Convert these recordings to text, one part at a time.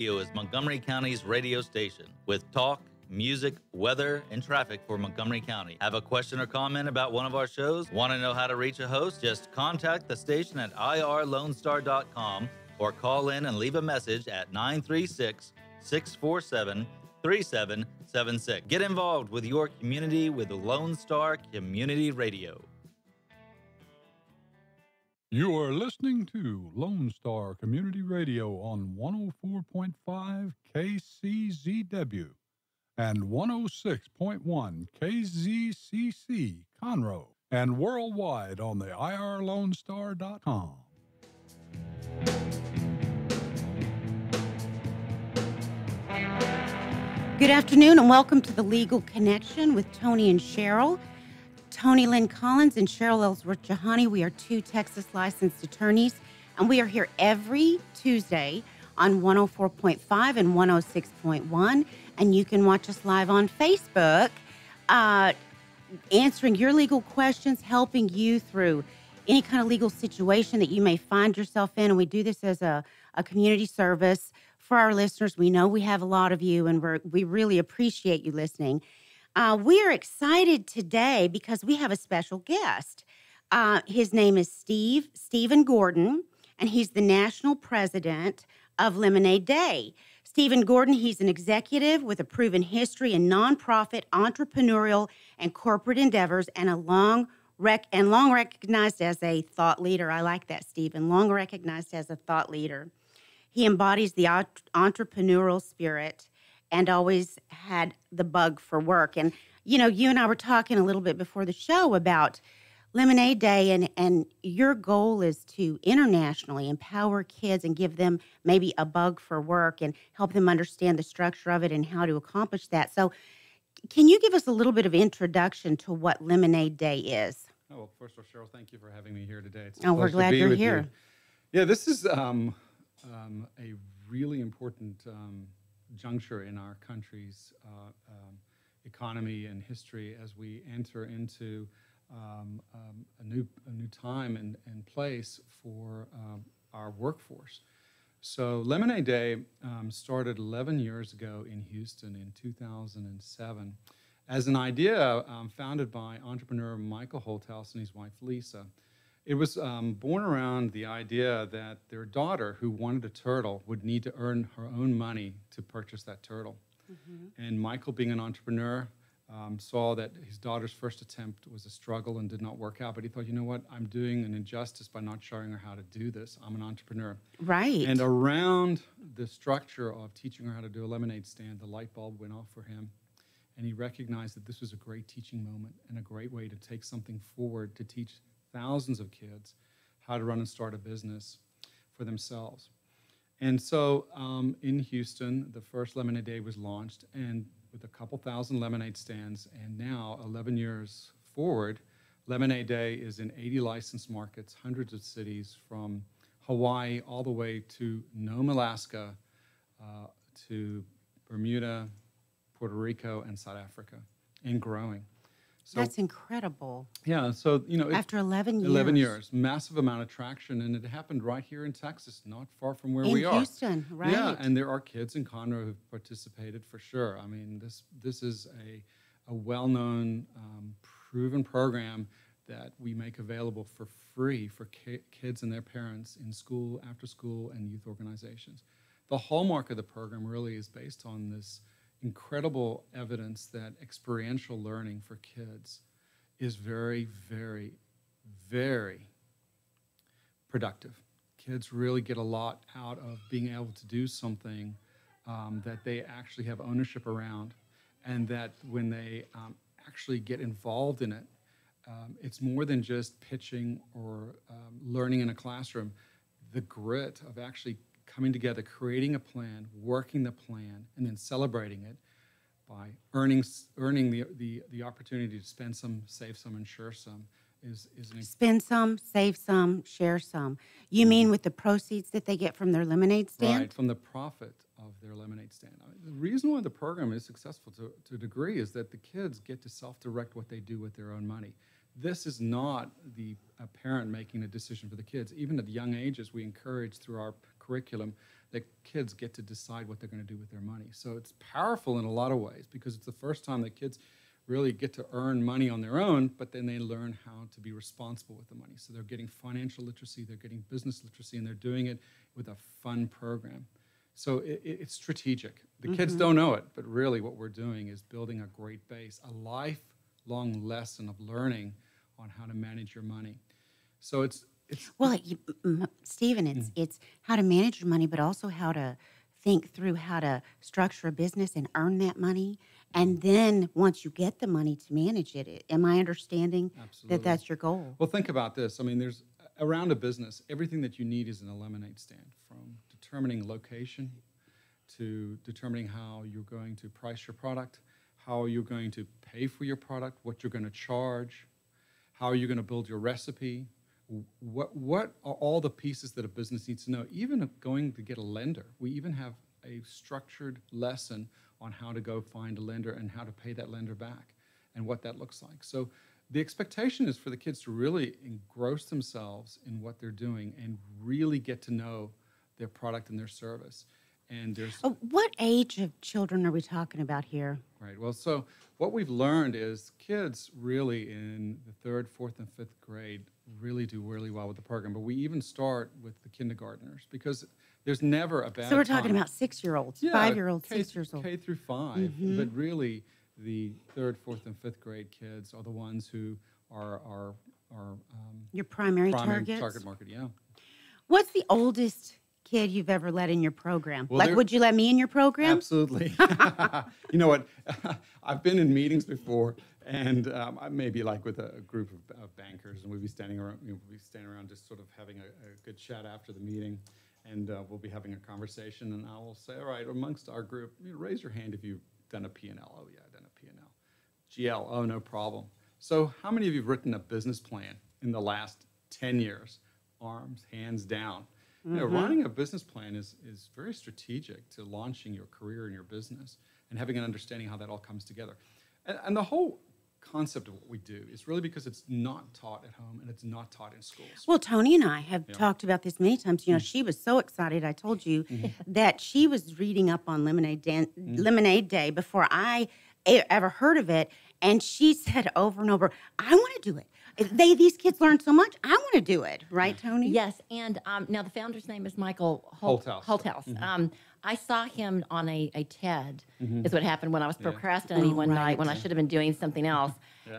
Radio is Montgomery County's radio station with talk, music, weather, and traffic for Montgomery County. Have a question or comment about one of our shows? Want to know how to reach a host? Just contact the station at irlonestar.com or call in and leave a message at 936 647 3776. Get involved with your community with Lone Star Community Radio. You are listening to Lone Star Community Radio on 104.5 KCZW and 106.1 KZCC Conroe and worldwide on the irlonestar.com. Good afternoon and welcome to the Legal Connection with Toni and Cheryl. Toni, Lynn Collins, and Cheryl Ellsworth Jahani. We are two Texas licensed attorneys, and we are here every Tuesday on 104.5 and 106.1. And you can watch us live on Facebook, answering your legal questions, helping you through any kind of legal situation that you may find yourself in. And we do this as a community service for our listeners. We know we have a lot of you, and we really appreciate you listening. We are excited today because we have a special guest. His name is Stephen Gordon, and he's the national president of Lemonade Day. Stephen Gordon, he's an executive with a proven history in nonprofit, entrepreneurial, and corporate endeavors, and long recognized as a thought leader. I like that, Stephen. Long recognized as a thought leader. He embodies the entrepreneurial spirit and always had the bug for work. And, you know, you and I were talking a little bit before the show about Lemonade Day, and your goal is to internationally empower kids and give them maybe a bug for work and help them understand the structure of it and how to accomplish that. So can you give us a little bit of introduction to what Lemonade Day is? Oh, well, first of all, Cheryl, thank you for having me here today. It's we're glad you're here. Yeah, this is a really important juncture in our country's economy and history as we enter into a new time and place for our workforce. So Lemonade Day started 11 years ago in Houston in 2007 as an idea founded by entrepreneur Michael Holthouse and his wife Lisa. It was born around the idea that their daughter, who wanted a turtle, would need to earn her own money to purchase that turtle. Mm-hmm. And Michael, being an entrepreneur, saw that his daughter's first attempt was a struggle and did not work out. But he thought, you know what, I'm doing an injustice by not showing her how to do this. I'm an entrepreneur. Right. And around the structure of teaching her how to do a lemonade stand, the light bulb went off for him. And he recognized that this was a great teaching moment and a great way to take something forward to teach thousands of kids how to run and start a business for themselves. And so in Houston, the first Lemonade Day was launched, and with a couple thousand lemonade stands, and now 11 years forward, Lemonade Day is in 80 licensed markets, hundreds of cities from Hawaii all the way to Nome, Alaska, to Bermuda, Puerto Rico, and South Africa, and growing. So, that's incredible. Yeah, so, you know. After 11 years. 11 years, massive amount of traction, and it happened right here in Texas, not far from where we are. In Houston, right. Yeah, and there are kids in Conroe who've participated for sure. I mean, this is a well-known, proven program that we make available for free for kids and their parents in school, after school, and youth organizations. The hallmark of the program really is based on this incredible evidence that experiential learning for kids is very, very, very productive. Kids really get a lot out of being able to do something that they actually have ownership around, and that when they actually get involved in it, it's more than just pitching or learning in a classroom. The grit of actually coming together, creating a plan, working the plan, and then celebrating it by earning the opportunity to spend some, save some, and share some is spend some, save some, share some. You mean with the proceeds that they get from their lemonade stand? Right, from the profit of their lemonade stand. The reason why the program is successful to a degree is that the kids get to self-direct what they do with their own money. This is not a parent making a decision for the kids. Even at young ages, we encourage through our curriculum that kids get to decide what they're going to do with their money. So it's powerful in a lot of ways because it's the first time that kids really get to earn money on their own, but then they learn how to be responsible with the money. So they're getting financial literacy, they're getting business literacy, and they're doing it with a fun program. So it's strategic. The kids don't know it, but really what we're doing is building a great base, a lifelong lesson of learning on how to manage your money. So it's Well, Stephen, it's how to manage your money, but also how to think through how to structure a business and earn that money. And then once you get the money to manage it, am I understanding that that's your goal? Well, think about this. I mean, there's around a business, everything that you need is in a lemonade stand, from determining location to determining how you're going to price your product, how you're going to pay for your product, what you're going to charge, how you're going to build your recipe. What are all the pieces that a business needs to know? Even going to get a lender, we even have a structured lesson on how to go find a lender and how to pay that lender back and what that looks like. So the expectation is for the kids to really engross themselves in what they're doing and really get to know their product and their service. And there's what age of children are we talking about here? Right. Well, so what we've learned is kids really in the 3rd, 4th, and 5th grade really do really well with the program. But we even start with the kindergartners because there's never a bad So we're talking time. about 6-year-olds, Yeah, 5-year-olds, K, 6 years old. K through 5. But really, the 3rd, 4th, and 5th grade kids are the ones who are Your primary targets? target market, yeah. What's the oldest kid you've ever let in your program? Well, would you let me in your program? Absolutely. You know what? I've been in meetings before, and I maybe like with a group of bankers, and we'd be standing around. Just sort of having a good chat after the meeting, and we'll be having a conversation. And I will say, all right, amongst our group, raise your hand if you've done a P&L. Oh yeah, I've done a P&L. GL. Oh, no problem. So, how many of you have written a business plan in the last 10 years? Arms, hands down. Running a business plan is very strategic to launching your career and your business and having an understanding how that all comes together. And the whole concept of what we do is really because it's not taught at home and it's not taught in schools. Well, Toni and I have talked about this many times. She was so excited, I told you, that she was reading up on Lemonade Day before I ever heard of it. And she said over and over, I want to do it. These kids learn so much. I want to do it. Right, Toni? Yes. And now the founder's name is Michael Holthouse. I saw him on a TED, is what happened when I was procrastinating one night when I should have been doing something else.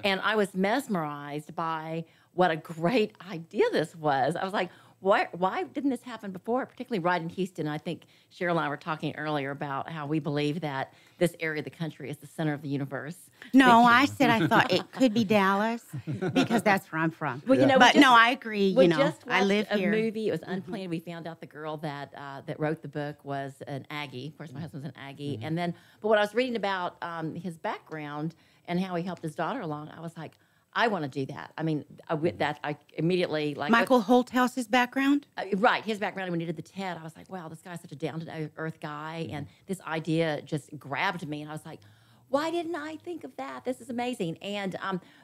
And I was mesmerized by what a great idea this was. I was like, why didn't this happen before, particularly right in Houston? I think Cheryl and I were talking earlier about how we believe that this area of the country is the center of the universe. No, I said I thought it could be Dallas because that's where I'm from. Well, no, I agree. We just I live watched here. a movie. It was unplanned. We found out the girl that wrote the book was an Aggie. Of course, my husband's an Aggie. And then, but when I was reading about his background and how he helped his daughter along, I was like, I want to do that. I mean, I immediately like Michael Holthouse's background? Right, his background. When he did the TED, I was like, wow, this guy's such a down-to-earth guy. And this idea just grabbed me. And I was like, why didn't I think of that? This is amazing. And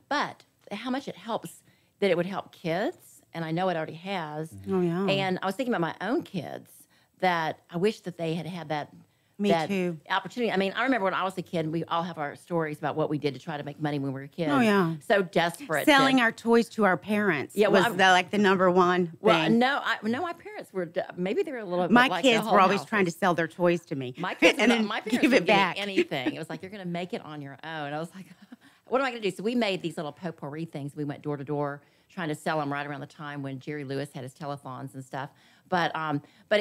but how much it helps that it would help kids. And I know it already has. Oh, yeah. And I was thinking about my own kids that I wish that they had had that Me too. opportunity. I mean, I remember when I was a kid, we all have our stories about what we did to try to make money when we were kids. Oh, yeah. So desperate. Selling our toys to our parents was the number one thing. Well, no, my parents were, maybe they were a little bit My like kids the were always Holthouses. trying to sell their toys to me. My kids, and then my parents give would it back. give me anything. It was like, you're going to make it on your own. I was like, what am I going to do? So we made these little potpourri things. We went door to door trying to sell them right around the time when Jerry Lewis had his telethons and stuff. But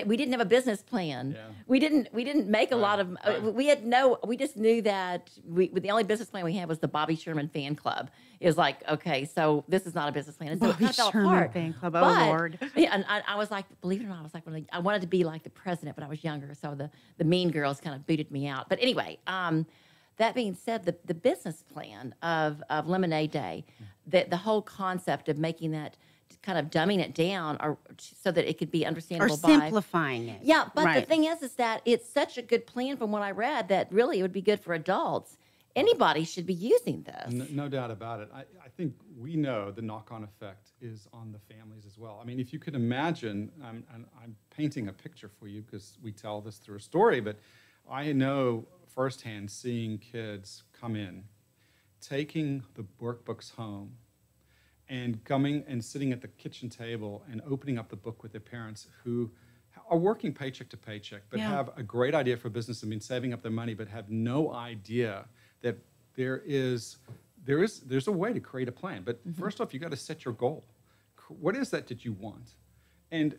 we didn't have a business plan. Yeah. We didn't make a lot of. We just knew that the only business plan we had was the Bobby Sherman fan club. It was like, okay, so this is not a business plan. And so Bobby it fell Sherman apart. fan club. But, Oh Lord. Yeah, and I was like, believe it or not, I wanted to be like the president, but I was younger, so the mean girls kind of booted me out. But anyway, that being said, the business plan of Lemonade Day, the whole concept of making that, kind of dumbing it down so that it could be understandable Or simplifying it. Yeah, but right. the thing is that it's such a good plan from what I read that really it would be good for adults anybody should be using this. No doubt about it. I think we know the knock-on effect is on the families as well. I mean, if you could imagine, and I'm painting a picture for you because we tell this through a story, but I know firsthand seeing kids come in, taking the workbooks home, and coming and sitting at the kitchen table and opening up the book with their parents who are working paycheck to paycheck, but have a great idea for business and been saving up their money, but have no idea that there's a way to create a plan. But first off, you got to set your goal. What is that you want? And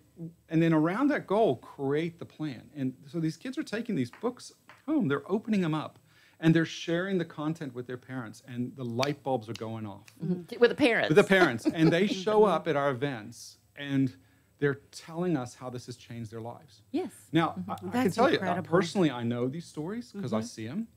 then around that goal, create the plan. And so these kids are taking these books home, they're opening them up, and they're sharing the content with their parents, and the light bulbs are going off. With the parents. With the parents. And they show up at our events, and they're telling us how this has changed their lives. Yes. Now, I can tell you, personally, I know these stories because I see them.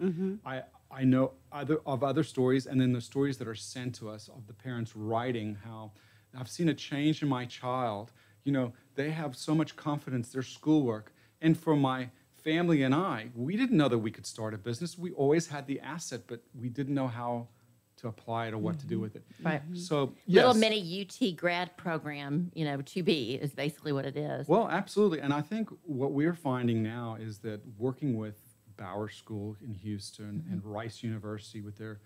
I know other stories, and then the stories that are sent to us of the parents writing how I've seen a change in my child. You know, they have so much confidence, their schoolwork. And for my family and we didn't know that we could start a business. We always had the asset, but we didn't know how to apply it or what to do with it. Right. So, little mini UT grad program, to be is basically what it is. Well, absolutely. And I think what we're finding now is that working with Bauer School in Houston and Rice University with their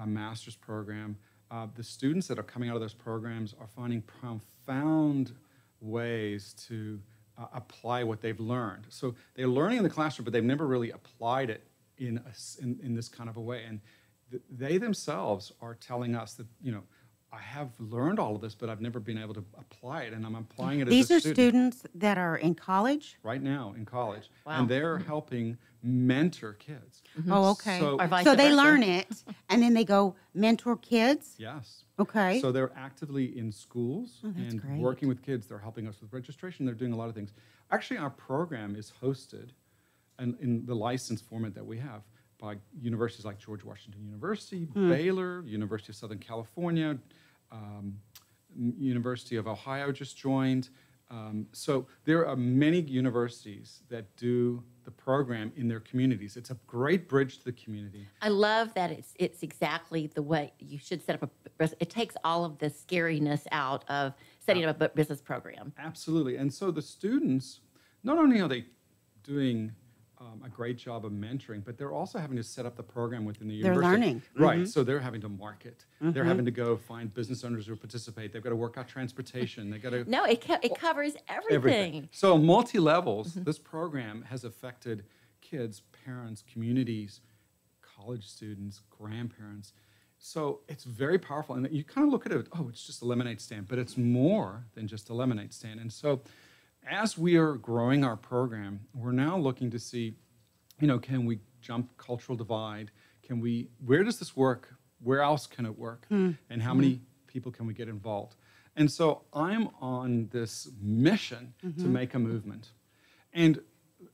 master's program, the students that are coming out of those programs are finding profound ways to apply what they've learned. So they're learning in the classroom, but they've never really applied it in this kind of a way. And they themselves are telling us that, I have learned all of this, but I've never been able to apply it, and I'm applying it as a student. These are students that are in college? Right now, in college. Wow. And they're helping mentor kids. Oh, okay. So they learn it, and then they go mentor kids? Yes. Okay. So they're actively in schools and great. working with kids. They're helping us with registration. They're doing a lot of things. Actually, our program is hosted in the license format that we have by universities like George Washington University, Baylor, University of Southern California, University of Ohio just joined. So there are many universities that do the program in their communities. It's a great bridge to the community. I love that it's exactly the way you should set up it takes all of the scariness out of setting up a business program. Absolutely. And so the students, not only are they doing a great job of mentoring, but they're also having to set up the program within the university. They're learning. Right. So they're having to market. They're having to go find business owners who participate. They've got to work out transportation. They've got to... No, it covers everything. So multi-levels, this program has affected kids, parents, communities, college students, grandparents. So it's very powerful. And you kind of look at it, it's just a lemonade stand, but it's more than just a lemonade stand. And so as we are growing our program, we're now looking to see, can we jump cultural divide? Where does this work? Where else can it work? And how many people can we get involved? And so I'm on this mission to make a movement. And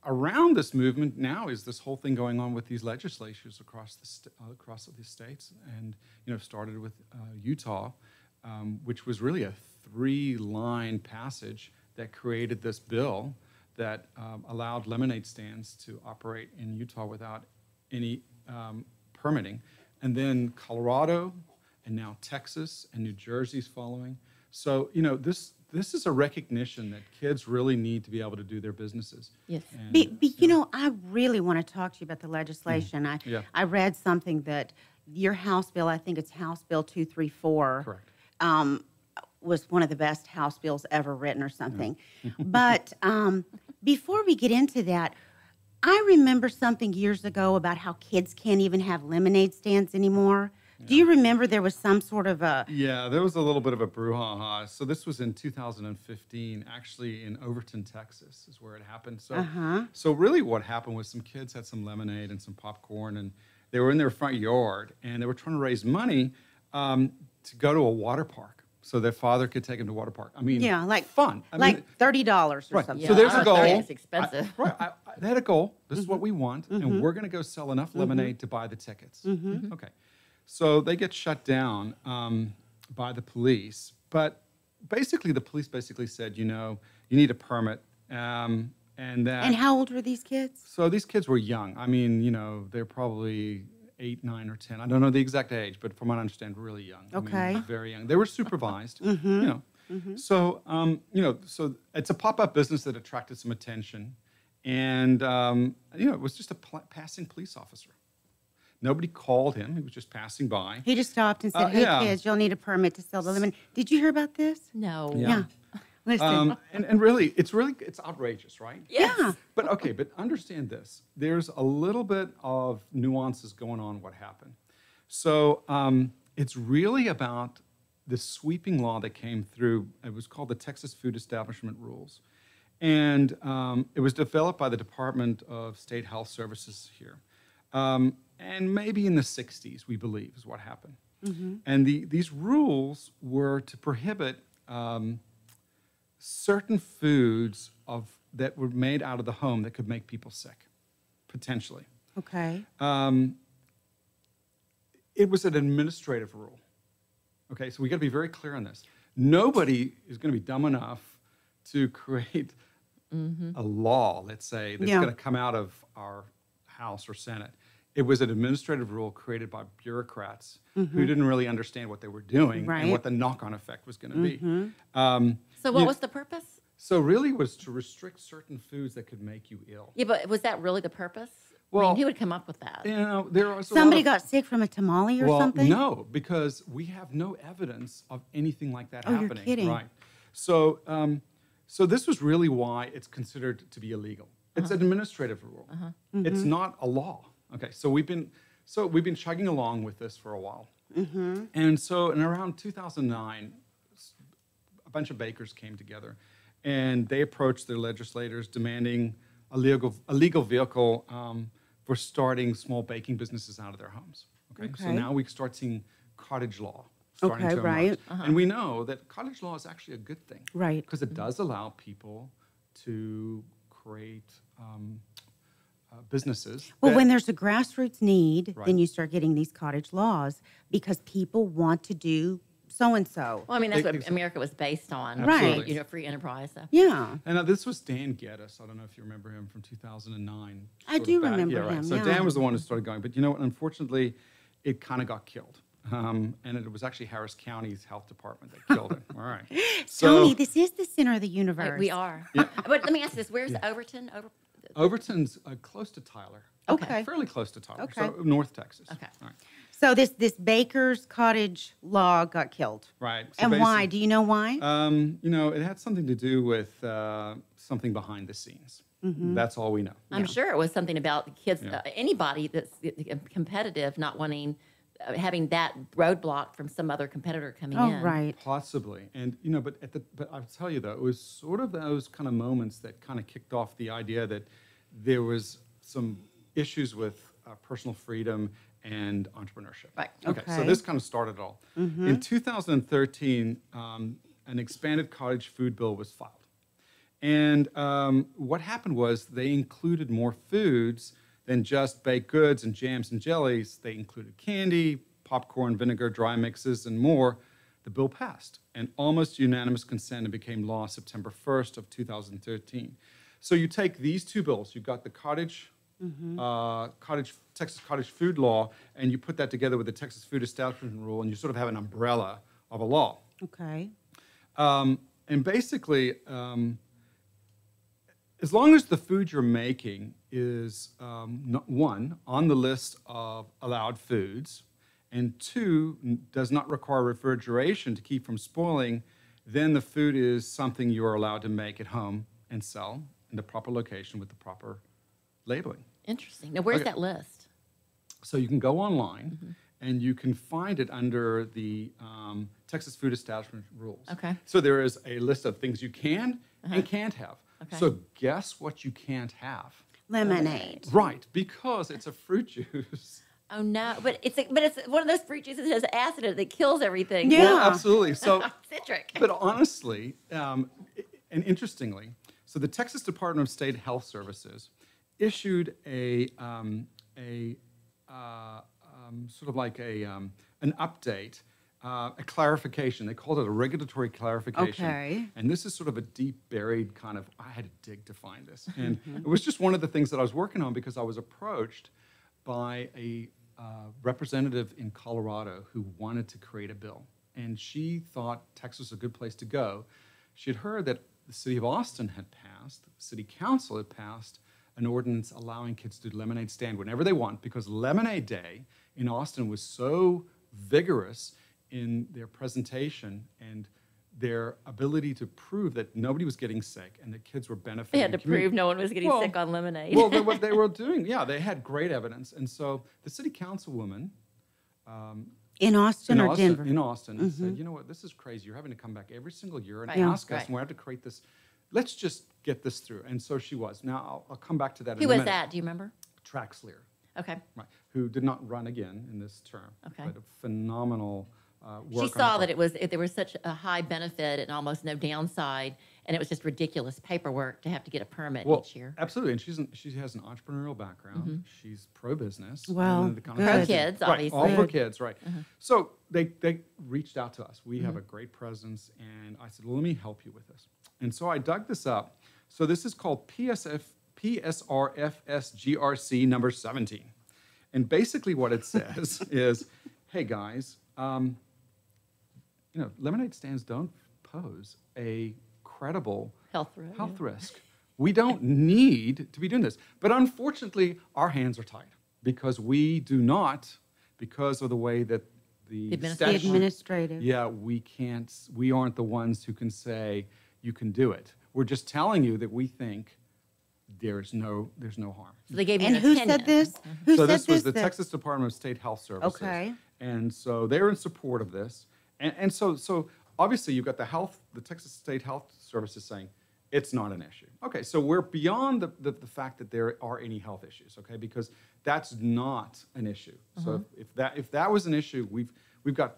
around this movement now is this whole thing going on with these legislatures across the states. And, started with Utah, which was really a 3-line passage that created this bill that allowed lemonade stands to operate in Utah without any permitting. And then Colorado, and now Texas, and New Jersey's following. So, this is a recognition that kids really need to be able to do their businesses. Yes. And, I really want to talk to you about the legislation. I read something that your House bill, I think it's House Bill 234. Correct. Was one of the best House bills ever written or something. But before we get into that, I remember something years ago about how kids can't even have lemonade stands anymore. Yeah. Do you remember there was some sort of a... Yeah, there was a little bit of a brouhaha. So this was in 2015, actually in Overton, Texas is where it happened. So really what happened was some kids had some lemonade and some popcorn, and they were in their front yard, and they were trying to raise money to go to a water park. So their father could take them to water park. I mean, fun. $30 or something. So there's a goal. It's expensive. They had a goal. This is what we want, and we're going to go sell enough lemonade to buy the tickets. Okay. So they get shut down by the police. But basically, the police said, you need a permit. And how old were these kids? So these kids were young. I mean, they're probably 8, 9, or 10. I don't know the exact age, but from what I understand, really young. Okay. I mean, very young. They were supervised, you know. So, you know, so it's a pop-up business that attracted some attention. And, you know, it was just a passing police officer. Nobody called him. He was just passing by. He just stopped and said, hey, kids, you'll need a permit to sell the lemon. Did you hear about this? No. Yeah. Listen. And really, it's outrageous, right? Yes. Yeah. But understand this. There's a little bit of nuances going on what happened. So it's really about the sweeping law that came through. It was called the Texas Food Establishment Rules. And it was developed by the Department of State Health Services here. And maybe in the 60s, we believe, is what happened. And these rules were to prohibit certain foods that were made out of the home that could make people sick, potentially. Okay. It was an administrative rule. Okay, so we got to be very clear on this. Nobody is going to be dumb enough to create a law, let's say, that's going to come out of our House or Senate. It was an administrative rule created by bureaucrats who didn't really understand what they were doing and what the knock-on effect was going to be. So what was the purpose? So really it was to restrict certain foods that could make you ill. Yeah, but was that really the purpose? Well, I mean, who would come up with that? You know, there was Somebody got sick from a tamale or something? No, because we have no evidence of anything like that happening. You're kidding. Right. So, so this was really why it's considered to be illegal. It's an administrative rule. It's not a law. Okay, so we've been chugging along with this for a while. And so in around 2009, a bunch of bakers came together, and they approached their legislators demanding a legal vehicle for starting small baking businesses out of their homes. Okay, so now we start seeing cottage law starting to emerge. And we know that cottage law is actually a good thing. Right. Because it does allow people to create businesses. Well, when there's a grassroots need, then you start getting these cottage laws because people want to do so-and-so. Well, I mean, that's what America was based on. Right. You know, free enterprise. So. Yeah. And this was Dan Geddes. I don't know if you remember him from 2009. I do remember him, So Dan was the one who started going. But you know what? Unfortunately, it kind of got killed. And it was actually Harris County's health department that killed it. All right. So, Toni, this is the center of the universe. We are. But let me ask this. Where's Overton? Overton's close to Tyler. Okay. Fairly close to Tyler. Okay. So North Texas. Okay. All right. So this baker's cottage law got killed. Right. So and why? Do you know why? You know, it had something to do with something behind the scenes. That's all we know. I'm sure it was something about kids, anybody that's competitive, not wanting, having that roadblock from some other competitor coming in. Oh, right. Possibly. And, you know, but I'll tell you, though, it was sort of those kind of moments that kind of kicked off the idea that there was some issues with personal freedom and entrepreneurship. Right. Okay. So this kind of started it all. In 2013, an expanded cottage food bill was filed. And what happened was they included more foods than just baked goods and jams and jellies. They included candy, popcorn, vinegar, dry mixes, and more. The bill passed, and almost unanimous consent and became law September 1st of 2013. So you take these two bills. You've got the Texas Cottage Food Law, and you put that together with the Texas Food Establishment Rule, and you sort of have an umbrella of a law. Okay. And basically, as long as the food you're making is, one, on the list of allowed foods, and two, does not require refrigeration to keep from spoiling, then the food is something you are allowed to make at home and sell in the proper location with the proper labeling. Interesting. Now, where's that list? So you can go online, and you can find it under the Texas Food Establishment Rules. Okay. So there is a list of things you can and can't have. Okay. So guess what you can't have? Lemonade. Right, because it's a fruit juice. Oh no! But it's one of those fruit juices that has acid in it that kills everything. Yeah. Well, absolutely. So citric. But honestly, and interestingly, so the Texas Department of State Health Services issued a sort of like an update, a clarification. They called it a regulatory clarification. Okay. And this is sort of a deep buried kind of, I had to dig to find this. And it was just one of the things that I was working on because I was approached by a representative in Colorado who wanted to create a bill. And she thought Texas was a good place to go. She had heard that the city of Austin had passed, the city council had passed an ordinance allowing kids to do lemonade stand whenever they want, because Lemonade Day in Austin was so vigorous in their presentation and their ability to prove that nobody was getting sick and that kids were benefiting. They had to prove no one was getting sick on lemonade. Well, what they were doing, they had great evidence. And so the city councilwoman in Austin or Denver? In Austin, said, you know what, this is crazy. You're having to come back every single year and ask us, and we have to create this. Let's just get this through. And so she was. Now, I'll come back to that in a minute. Who was that? Do you remember? Traxler. Okay. Right. Who did not run again in this term. Okay. But a phenomenal work. She saw that there was such a high benefit and almost no downside, and it was just ridiculous paperwork to have to get a permit each year. Absolutely. And she has an entrepreneurial background. She's pro-business. Well, pro-kids, obviously. All for kids, right. So they reached out to us. We have a great presence, and I said, well, let me help you with this. And so I dug this up. So this is called PSRFSGRC number 17. And basically what it says is, hey guys, lemonade stands don't pose a credible health risk. We don't need to be doing this. But unfortunately, our hands are tied because we do not, because of the way that the administrative. Yeah, we aren't the ones who can say you can do it. We're just telling you that we think there's no harm. So they gave you an opinion. Who said this? This was the Texas Department of State Health Services. Okay. And so they're in support of this. And so obviously you've got the Texas State Health Services saying it's not an issue. Okay, so we're beyond the fact that there are any health issues, okay, because that's not an issue. So if that was an issue, we've got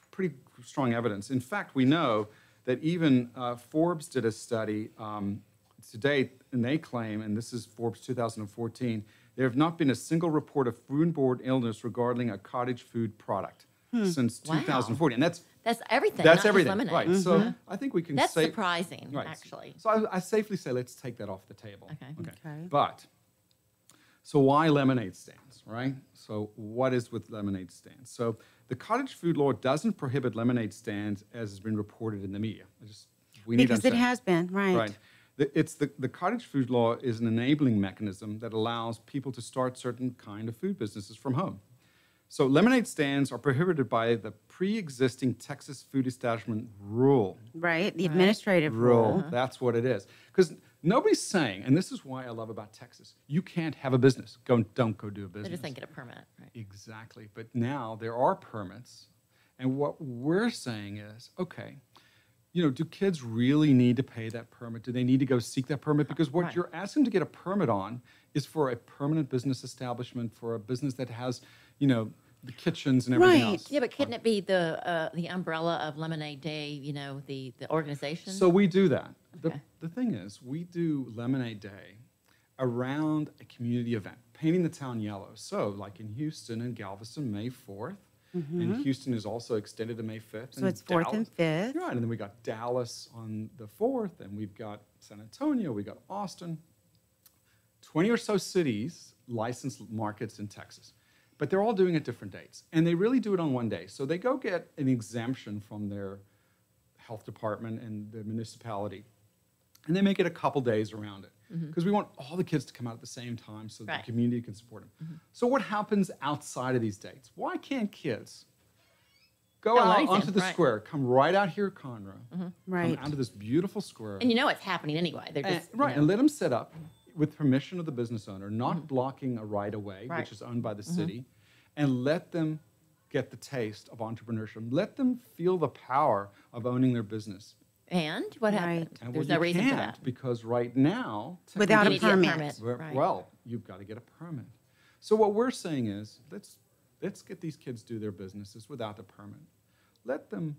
pretty strong evidence. In fact, we know that even Forbes did a study to date, and they claim, and this is Forbes 2014, there have not been a single report of foodborne illness regarding a cottage food product since 2014. And that's everything. That's not everything, just lemonade. right? So I think we can That's say surprising, actually. So I safely say let's take that off the table. Okay. But so why lemonade stands, right? So what is with lemonade stands? So the cottage food law doesn't prohibit lemonade stands as has been reported in the media. Because it has been, right. Right. The cottage food law is an enabling mechanism that allows people to start certain kind of food businesses from home. So lemonade stands are prohibited by the pre-existing Texas Food Establishment Rule. Right, the administrative rule. That's what it is. Because nobody's saying, and this is why I love about Texas, you can't have a business. Don't go do a business. They just didn't get a permit, right? Exactly. But now there are permits. And what we're saying is, okay, do kids really need to pay that permit? Do they need to go seek that permit? Because what you're asking to get a permit on is for a permanent business establishment, for a business that has, the kitchens and everything else. Yeah, but couldn't it be the umbrella of Lemonade Day, the organization? So we do that. Okay. The thing is, we do Lemonade Day around a community event, painting the town yellow. So like in Houston and Galveston, May 4th. And Houston is also extended to May 5th. So it's 4th and 5th. Right, and then we got Dallas on the 4th, and we've got San Antonio, we got Austin. 20 or so cities, licensed markets in Texas. But they're all doing it different dates. And they really do it on one day. So they go get an exemption from their health department and the municipality. And they make it a couple days around it. Because we want all the kids to come out at the same time so the community can support them. So what happens outside of these dates? Why can't kids go out onto the square, come right out here at Conroe, come out to this beautiful square. And it's happening anyway. They're just, and let them set up with permission of the business owner, not blocking a right-of-way, which is owned by the city, and let them get the taste of entrepreneurship. Let them feel the power of owning their business. And what happened? And There's no reason for that. Because right now, without a permit. Well, you've got to get a permit. So what we're saying is, let's get these kids do their businesses without a permit. Let them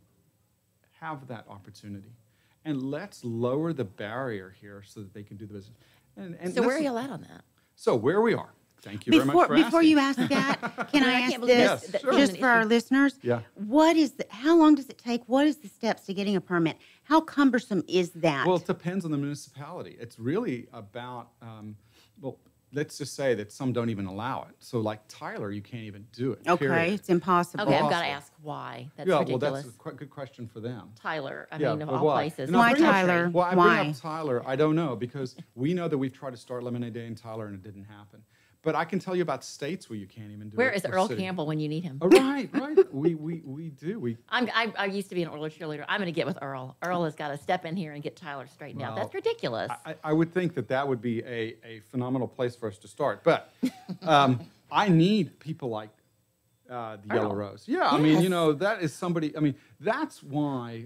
have that opportunity, and let's lower the barrier here so that they can do the business. And so where are you at on that? So where we are. Thank you very much for asking. Before you ask that, can I ask this just for our listeners? Yeah. How long does it take? What is the steps to getting a permit? How cumbersome is that? Well, it depends on the municipality. It's really about, let's just say that some don't even allow it. So like Tyler, you can't even do it. Okay, period. it's impossible. Okay, I've got to ask why. That's ridiculous. Well, that's a good question for them. Tyler, I mean, of all places. Why Tyler? Well, I Why? bring up Tyler, I don't know, because we know that we've tried to start Lemonade Day in Tyler and it didn't happen. But I can tell you about states where you can't even do it. Where is Earl Campbell when you need him? Oh, right. We do. I used to be an Earl cheerleader. I'm going to get with Earl. Earl has got to step in here and get Tyler straightened out. That's ridiculous. I would think that would be a phenomenal place for us to start. But I need people like the Yellow Rose. Yeah, yes. I mean, that is somebody. I mean, that's why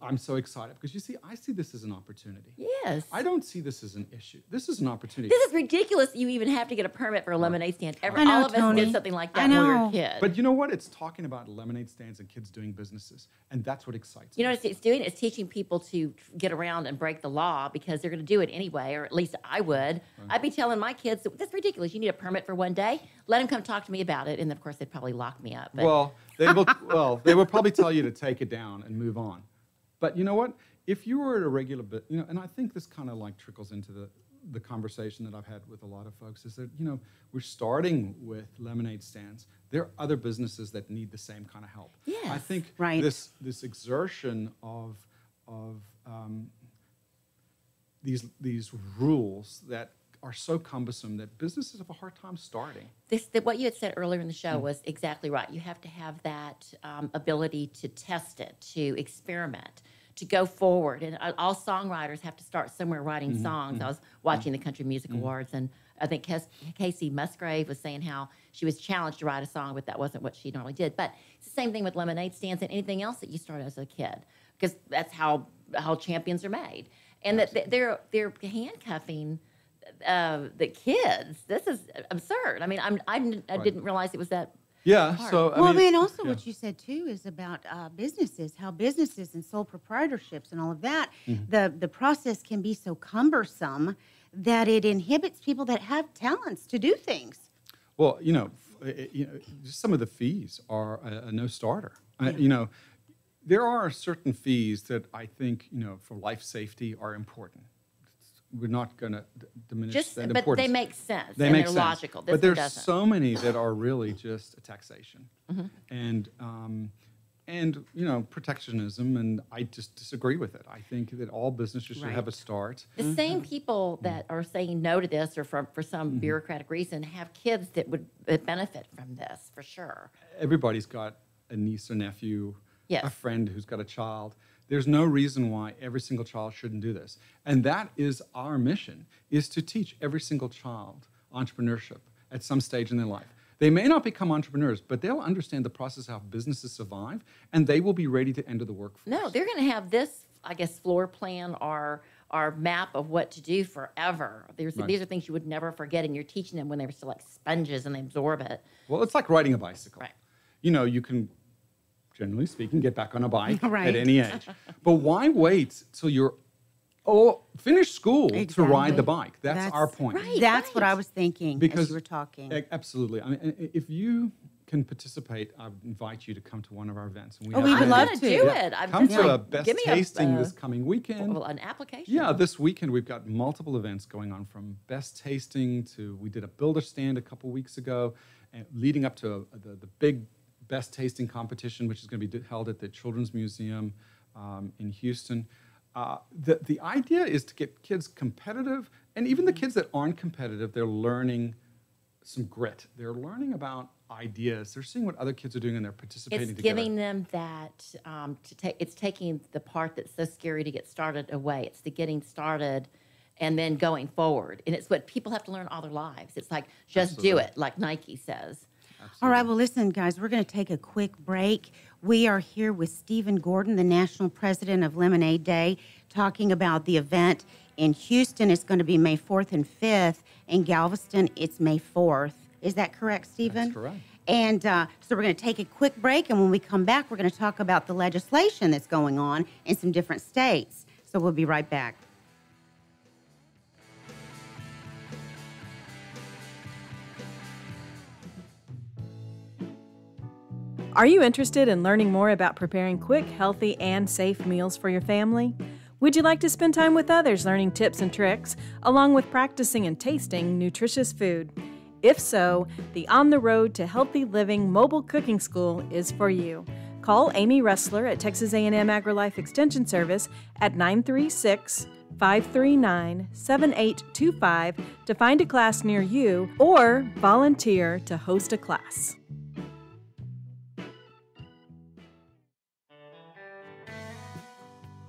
I'm so excited, because you see, I see this as an opportunity. Yes. I don't see this as an issue. This is an opportunity. This is ridiculous. You even have to get a permit for a lemonade stand. I know, all of us Toni. did something like that when we were a kid. But you know what? It's talking about lemonade stands and kids doing businesses, and that's what excites me. You know what it's doing? It's teaching people to get around and break the law, because they're going to do it anyway, or at least I would. Right. I'd be telling my kids, that's ridiculous. You need a permit for one day. Let them come talk to me about it, and of course they'd probably lock me up. But. Well, they will probably tell you to take it down and move on. But you know what? If you were at a regular, and I think this kind of like trickles into the conversation that I've had with a lot of folks, is that, we're starting with lemonade stands. There are other businesses that need the same kind of help. Yes. I think right. this exertion of these rules that are so cumbersome that businesses have a hard time starting. What you had said earlier in the show was exactly right. You have to have that ability to test it, to experiment, to go forward. And all songwriters have to start somewhere writing songs. I was watching the Country Music Awards, and I think Casey Musgrave was saying how she was challenged to write a song, but that wasn't what she normally did. But it's the same thing with lemonade stands and anything else that you start as a kid, because that's how champions are made. And that they're handcuffing the kids. This is absurd. I mean, I didn't realize it was that. Yeah. hard. So also what you said too is about businesses, how businesses and sole proprietorships and all of that. The process can be so cumbersome that it inhibits people that have talents to do things. Well, just some of the fees are a no starter. There are certain fees that I think for life safety are important. We're not going to diminish that importance. But they make sense. They're logical. But there's so many that are really just a taxation, and protectionism, and I just disagree with it. I think that all businesses should have a start. The same people that are saying no to this, or for some bureaucratic reason, have kids that would benefit from this for sure. Everybody's got a niece or nephew, yes. a friend who's got a child. There's no reason why every single child shouldn't do this. And that is our mission, is to teach every single child entrepreneurship at some stage in their life. They may not become entrepreneurs, but they'll understand the process of how businesses survive, and they will be ready to enter the workforce. No, they're going to have this, I guess, floor plan or map of what to do forever. These are things you would never forget, and you're teaching them when they were still like sponges and they absorb it. Well, it's like riding a bicycle. Right. You can, generally speaking, get back on a bike right. at any age. But why wait till you're finish school to ride the bike? That's our point. Right, That's what I was thinking as you were talking. Absolutely. I mean, if you can participate, I invite you to come to one of our events. And we would love to do it. Come to a best tasting this coming weekend. Well, an application. Yeah, this weekend we've got multiple events going on, from best tasting to, we did a builder stand a couple weeks ago, and leading up to the big best tasting competition, which is going to be held at the Children's Museum in Houston. The idea is to get kids competitive, and even the kids that aren't competitive, they're learning some grit. They're learning about ideas. They're seeing what other kids are doing, and they're participating together. It's giving them that, it's taking the part that's so scary to get started away. It's the getting started and then going forward. And it's what people have to learn all their lives. It's like, just do it, like Nike says. Absolutely. All right, well, listen, guys, we're going to take a quick break. We are here with Stephen Gordon, the national president of Lemonade Day, talking about the event in Houston. It's going to be May 4th and 5th. In Galveston, it's May 4th. Is that correct, Stephen? That's correct. And so we're going to take a quick break, and when we come back, we're going to talk about the legislation that's going on in some different states. So we'll be right back. Are you interested in learning more about preparing quick, healthy, and safe meals for your family? Would you like to spend time with others learning tips and tricks, along with practicing and tasting nutritious food? If so, the On the Road to Healthy Living Mobile Cooking School is for you. Call Amy Ressler at Texas A&M AgriLife Extension Service at 936-539-7825 to find a class near you or volunteer to host a class.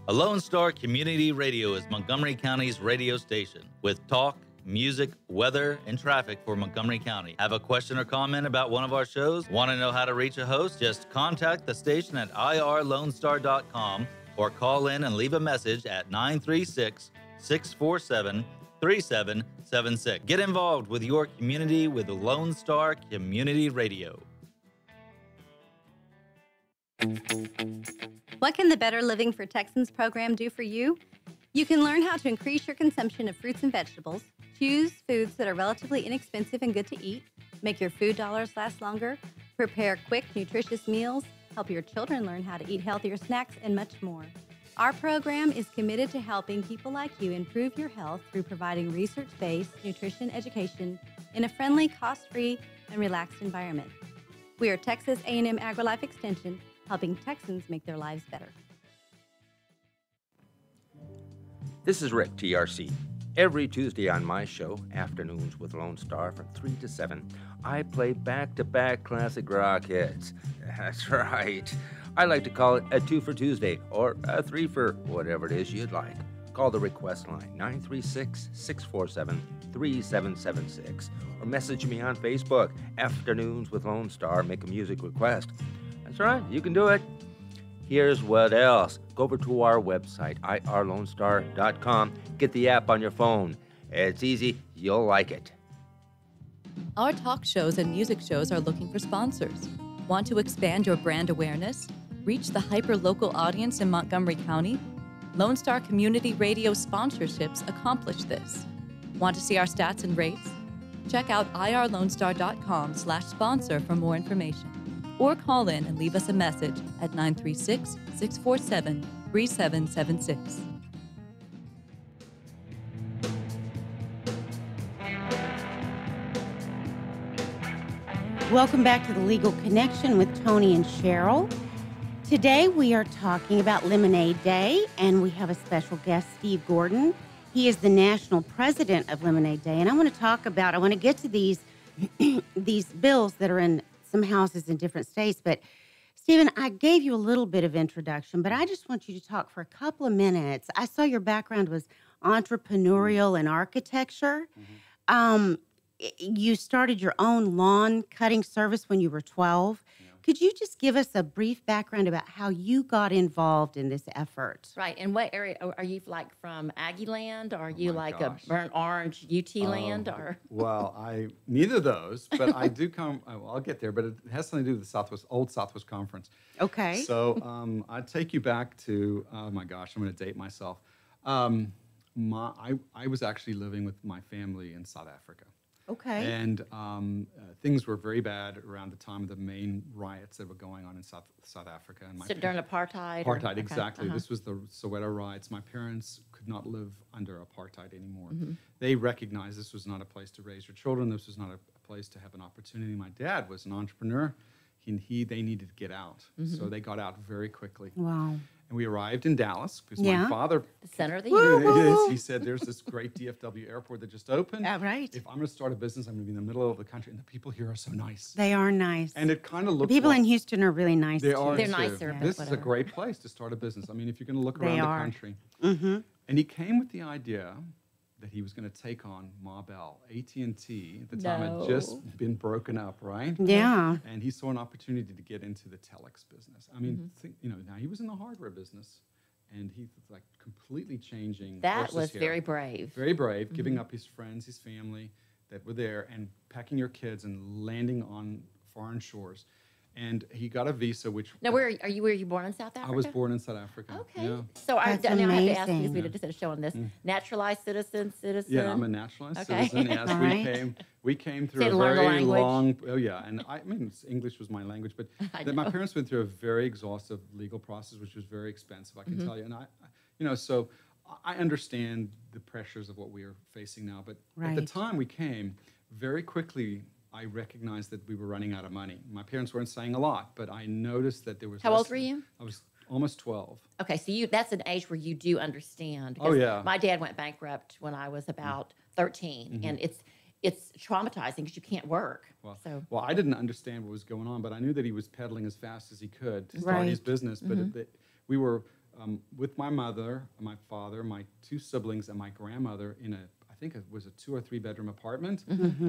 A Lone Star Community Radio is Montgomery County's radio station with talk, music, weather, and traffic for Montgomery County. Have a question or comment about one of our shows? Want to know how to reach a host? Just contact the station at irlonestar.com or call in and leave a message at 936-647-3776. Get involved with your community with the Lone Star Community Radio. What can the Better Living for Texans program do for you? You can learn how to increase your consumption of fruits and vegetables, choose foods that are relatively inexpensive and good to eat, make your food dollars last longer, prepare quick, nutritious meals, help your children learn how to eat healthier snacks, and much more. Our program is committed to helping people like you improve your health through providing research-based nutrition education in a friendly, cost-free, and relaxed environment. We are Texas A&M AgriLife Extension, helping Texans make their lives better. This is Rick, TRC. Every Tuesday on my show, Afternoons with Lone Star from 3 to 7, I play back-to-back classic rock hits. That's right. I like to call it a 2 for Tuesday or a 3 for whatever it is you'd like. Call the request line, 936-647-3776, or message me on Facebook, Afternoons with Lone Star, make a music request. That's right, you can do it. Here's what else. Go over to our website, irlonestar.com. Get the app on your phone. It's easy. You'll like it. Our talk shows and music shows are looking for sponsors. Want to expand your brand awareness? Reach the hyper-local audience in Montgomery County? Lone Star Community Radio sponsorships accomplish this. Want to see our stats and rates? Check out irlonestar.com/sponsor for more information. Or call in and leave us a message at 936-647-3776. Welcome back to The Legal Connection with Toni and Cheryl. Today we are talking about Lemonade Day, and we have a special guest, Steve Gordon. He is the national president of Lemonade Day, and I want to get to these these bills that are in some houses in different states. But Stephen, I gave you a little bit of introduction, but I just want you to talk for a couple of minutes. I saw your background was entrepreneurial and architecture. Mm-hmm. You started your own lawn cutting service when you were 12. Yeah. Could you just give us a brief background about how you got involved in this effort? Right. And what area are you, like from Aggie land? Or are you like a burnt orange UT land? Or Well, neither of those, but I do come. I'll get there. But it has something to do with the old Southwest Conference. Okay. So I'd take you back to. Oh my gosh, I'm going to date myself. I was actually living with my family in South Africa. Okay. And things were very bad around the time of the main riots that were going on in South Africa. And so during apartheid? Apartheid, exactly. Uh-huh. This was the Soweto riots. My parents could not live under apartheid anymore. Mm-hmm. They recognized this was not a place to raise your children. This was not a place to have an opportunity. My dad was an entrepreneur. They needed to get out. Mm-hmm. So they got out very quickly. Wow. And we arrived in Dallas because my father... The center of the universe. He said, there's this great DFW airport that just opened. Right. If I'm going to start a business, I'm going to be in the middle of the country. And the people here are so nice. They are nice. And it kind of looks The people in Houston are really nice, They too. are, They're too. nicer. This is a great place to start a business. I mean, if you're going to look around the country. Mm-hmm. And he came with the idea that he was going to take on Ma Bell. AT&T at the time had just been broken up, right? Yeah. And he saw an opportunity to get into the telex business. I mean, now he was in the hardware business. And he's like completely changing. That was here. very brave. Very brave, giving up his friends, his family that were there, and packing your kids and landing on foreign shores. And he got a visa, which... Now, were you born in South Africa? I was born in South Africa. Okay. Yeah. So now I have to ask you, because we amazing. did a show on this, naturalized citizen? Yeah, I'm a naturalized citizen. Yes, Right. we came through a learn the very language. long... Oh, yeah. And English was my language, but my parents went through a very exhaustive legal process, which was very expensive, I can tell you. And So I understand the pressures of what we are facing now, but at the time we came, very quickly I recognized that we were running out of money. My parents weren't saying a lot, but I noticed that there was... How old were you? I was almost 12. Okay, so that's an age where you do understand. Oh, yeah. My dad went bankrupt when I was about 13, and it's traumatizing because you can't work. Well, I didn't understand what was going on, but I knew that he was pedaling as fast as he could to start his business. But we were with my mother, my father, my 2 siblings, and my grandmother in I think it was a 2 or 3 bedroom apartment,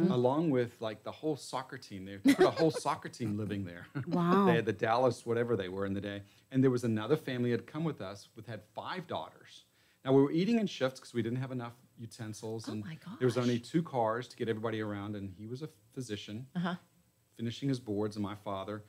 along with like the whole soccer team. They had a whole soccer team living there. Wow. They had the Dallas, whatever they were in the day. And there was another family that had come with us had 5 daughters. Now, we were eating in shifts because we didn't have enough utensils. Oh, and my gosh. there was only 2 cars to get everybody around. And he was a physician, finishing his boards, and my father.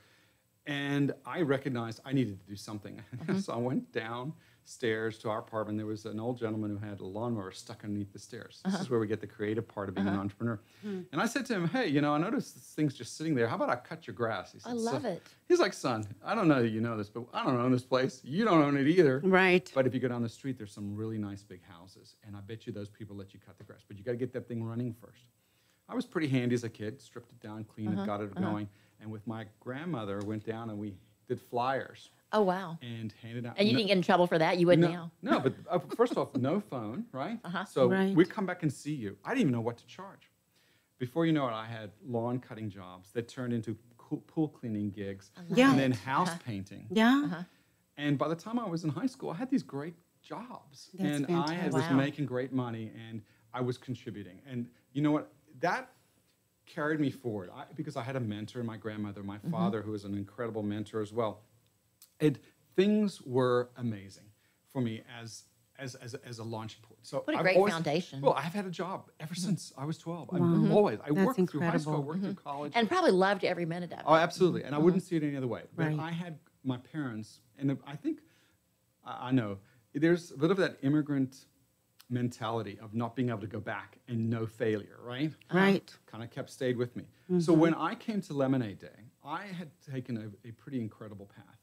And I recognized I needed to do something. So I went downstairs to our apartment. There was an old gentleman who had a lawnmower stuck underneath the stairs. This is where we get the creative part of being an entrepreneur. And I said to him, hey, I noticed this thing's just sitting there. How about I cut your grass? He said, I love it. He's like, son, I don't know that you know this, but I don't own this place. You don't own it either. Right. But if you go down the street, there's some really nice big houses. And I bet you those people let you cut the grass. But you got to get that thing running first. I was pretty handy as a kid. Stripped it down, cleaned it, got it going. And with my grandmother, went down and we did flyers. Oh, wow. And handed out. And you didn't get in trouble for that? You would now? No, but first off, no phone, right? So we'd come back and see you. I didn't even know what to charge. Before you know it, I had lawn cutting jobs that turned into pool cleaning gigs. And then house painting. Yeah. And by the time I was in high school, I had these great jobs. That's and fantastic. I was making great money, and I was contributing. And you know what? That carried me forward because I had a mentor, my grandmother, my father, who was an incredible mentor as well. And things were amazing for me as a launching point. So what a I've great always, foundation. Well, I've had a job ever since I was 12. Wow. I worked through high school, I worked through college. And probably loved every minute of it. Oh, absolutely. And I wouldn't see it any other way. But Right. I had my parents, and I think, I know, there's a bit of that immigrant mentality of not being able to go back and no failure, right? Right. Kind of stayed with me. So when I came to Lemonade Day, I had taken a pretty incredible path.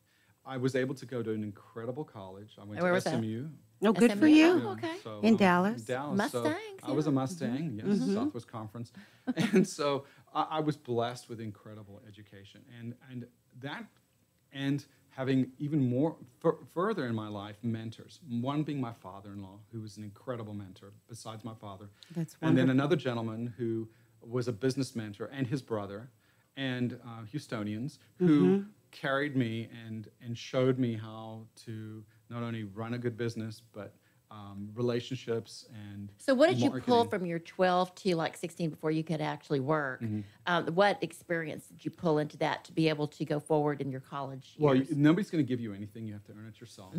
I was able to go to an incredible college. I went to SMU. Oh, good for you. Oh, okay. So, In Dallas. Mustangs, So I was a Mustang, yes, Southwest Conference. And so I was blessed with incredible education. And having even more, further in my life, mentors. One being my father-in-law, who was an incredible mentor, besides my father. That's wonderful. And then another gentleman who was a business mentor, and his brother, and Houstonians, who carried me and showed me how to not only run a good business, but relationships and So what did you marketing. pull from your 12 to like 16 before you could actually work? What experience did you pull into that to be able to go forward in your college years? Well, nobody's going to give you anything. You have to earn it yourself.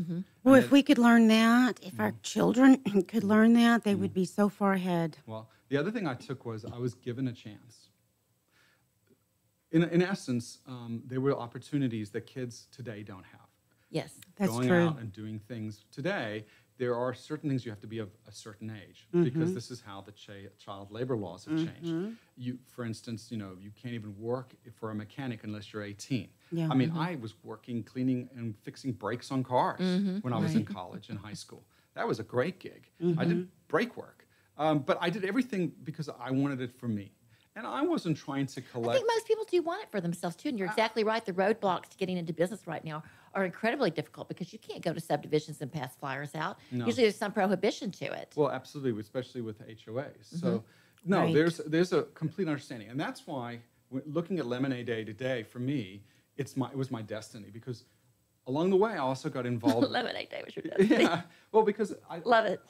Well, if we could learn that, if our children could learn that, they would be so far ahead. Well, the other thing I took was I was given a chance. In essence, there were opportunities that kids today don't have. Yes. That's Going true. out and doing things today, there are certain things you have to be of a certain age because this is how the child labor laws have changed. You, for instance, you can't even work for a mechanic unless you're 18. Yeah. I mean, I was working, cleaning and fixing brakes on cars when I was in college and high school. That was a great gig. I did brake work, but I did everything because I wanted it for me. And I wasn't trying to collect. I think most people do want it for themselves too, and you're exactly right. The roadblocks to getting into business right now are incredibly difficult because you can't go to subdivisions and pass flyers out. No. Usually there's some prohibition to it. Well, absolutely, especially with HOAs. So, no, Right. there's a complete understanding, and that's why looking at Lemonade Day today for me, it was my destiny because along the way I also got involved. Lemonade Day was your destiny. Yeah, well, because I Love it.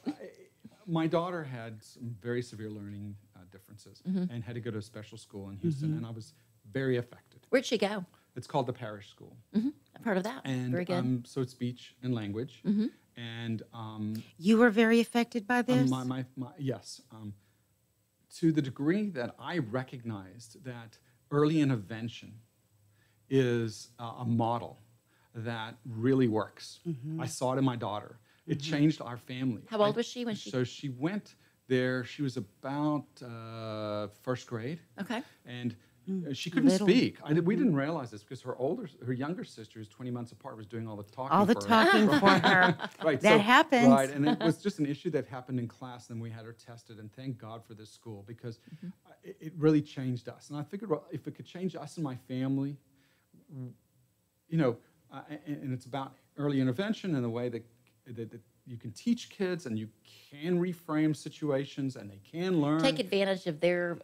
my daughter had some very severe learning differences and had to go to a special school in Houston, and I was very affected. Where'd she go? It's called the Parish School. I've heard of that. And Very good. so it's speech and language. And You were very affected by this? yes. To the degree that I recognized that early intervention is a model that really works. I saw it in my daughter. It changed our family. How old was she when she... So she went there. She was about first grade. Okay. And, She couldn't Little. speak. We didn't realize this because her younger sister, who's 20 months apart, was doing all the talking. All the for her. talking for her. Right. That happens. Right, and it was just an issue that happened in class, and we had her tested. And thank God for this school because it really changed us. And I figured, well, if it could change us and my family, and it's about early intervention and the way that you can teach kids and you can reframe situations and they can learn. Take advantage of their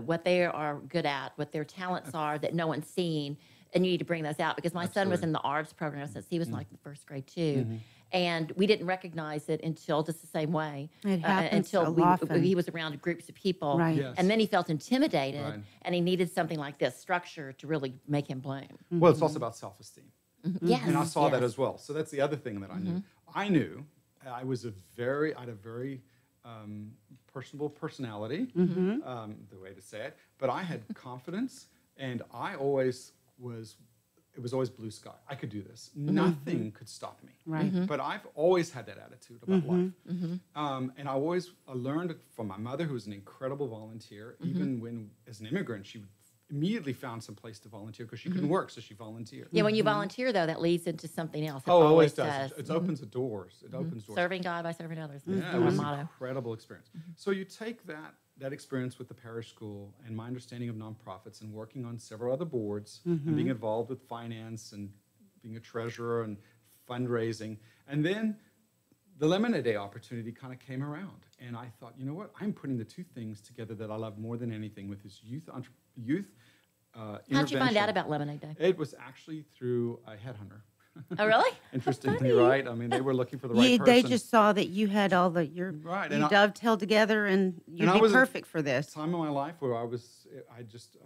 what they are good at, what their talents are that no one's seen, and you need to bring those out. Because my son was in the arts program since he was like in first grade too, and we didn't recognize it until just the same way. It happens until often. he was around groups of people, Right. Yes. and then he felt intimidated, Right. and he needed something like this structure to really make him bloom. Well, it's also about self-esteem. Yes, And I saw that yes. as well. So that's the other thing that I knew. I knew I had a very personable personality, the way to say it. But I had confidence, and it was always blue sky. I could do this. Nothing could stop me. Right. But I've always had that attitude about life. And I learned from my mother, who was an incredible volunteer. Even when, as an immigrant, she immediately found some place to volunteer because she couldn't work, so she volunteered. Yeah, when you volunteer, though, that leads into something else. It Always does. It opens the doors. It opens doors. Serving God by serving others. Yeah, it was an incredible experience. So you take that experience with the parish school and my understanding of nonprofits and working on several other boards and being involved with finance and being a treasurer and fundraising. And then the Lemonade Day opportunity kind of came around. And I thought, you know what? I'm putting the two things together that I love more than anything with this youth How'd you find out about Lemonade Day? It was actually through a headhunter. Oh, really? Interestingly, right? I mean, they were looking for the right person. They just saw that you had all you dovetailed together, and you'd be perfect for this. Time in my life where I just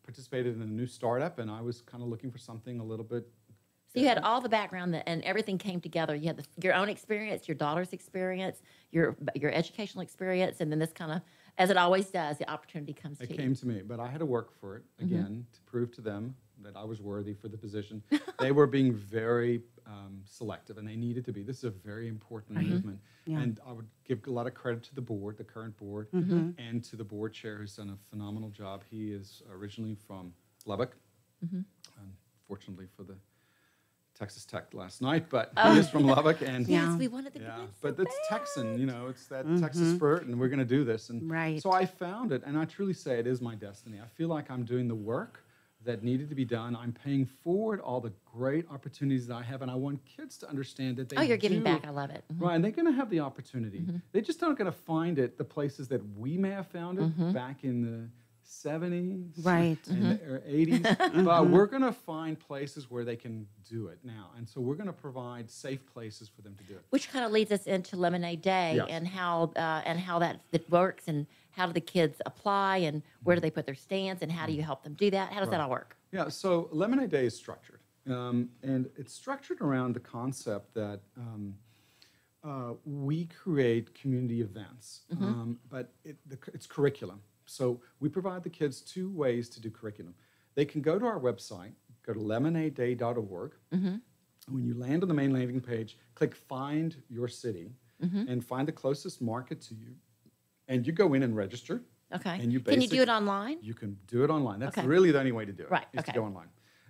participated in a new startup, and I was kind of looking for something a little bit. So you had all the background and everything came together. You had your own experience, your daughter's experience, your educational experience, and then this kind of, as it always does, the opportunity comes to you. It came to me, but I had to work for it again to prove to them that I was worthy for the position. They were being very selective, and they needed to be. This is a very important movement. Yeah. And I would give a lot of credit to the board, the current board, and to the board chair who's done a phenomenal job. He is originally from Lubbock, unfortunately for the Texas Tech last night, but he is from Lubbock. And yes, we wanted to go in but it's Texan, it's that Texas spirit, and we're going to do this. And so I found it, and I truly say it is my destiny. I feel like I'm doing the work that needed to be done. I'm paying forward all the great opportunities that I have, and I want kids to understand that they you're giving back. I love it. Right, and they're going to have the opportunity. They just aren't going to find it the places that we may have found it back in the 70s and the 80s, but we're going to find places where they can do it now, and so we're going to provide safe places for them to do it. Which kind of leads us into Lemonade Day and how that works, and how do the kids apply, and where do they put their stands, and how do you help them do that? How does that all work? Yeah, so Lemonade Day is structured, and it's structured around the concept that we create community events, but it's curriculum. So we provide the kids two ways to do curriculum. They can go to our website, go to lemonadeday.org. When you land on the main landing page, click Find Your City and find the closest market to you. And you go in and register. Okay. And can you do it online? You can do it online. That's really the only way to do it. Right. Is to go online.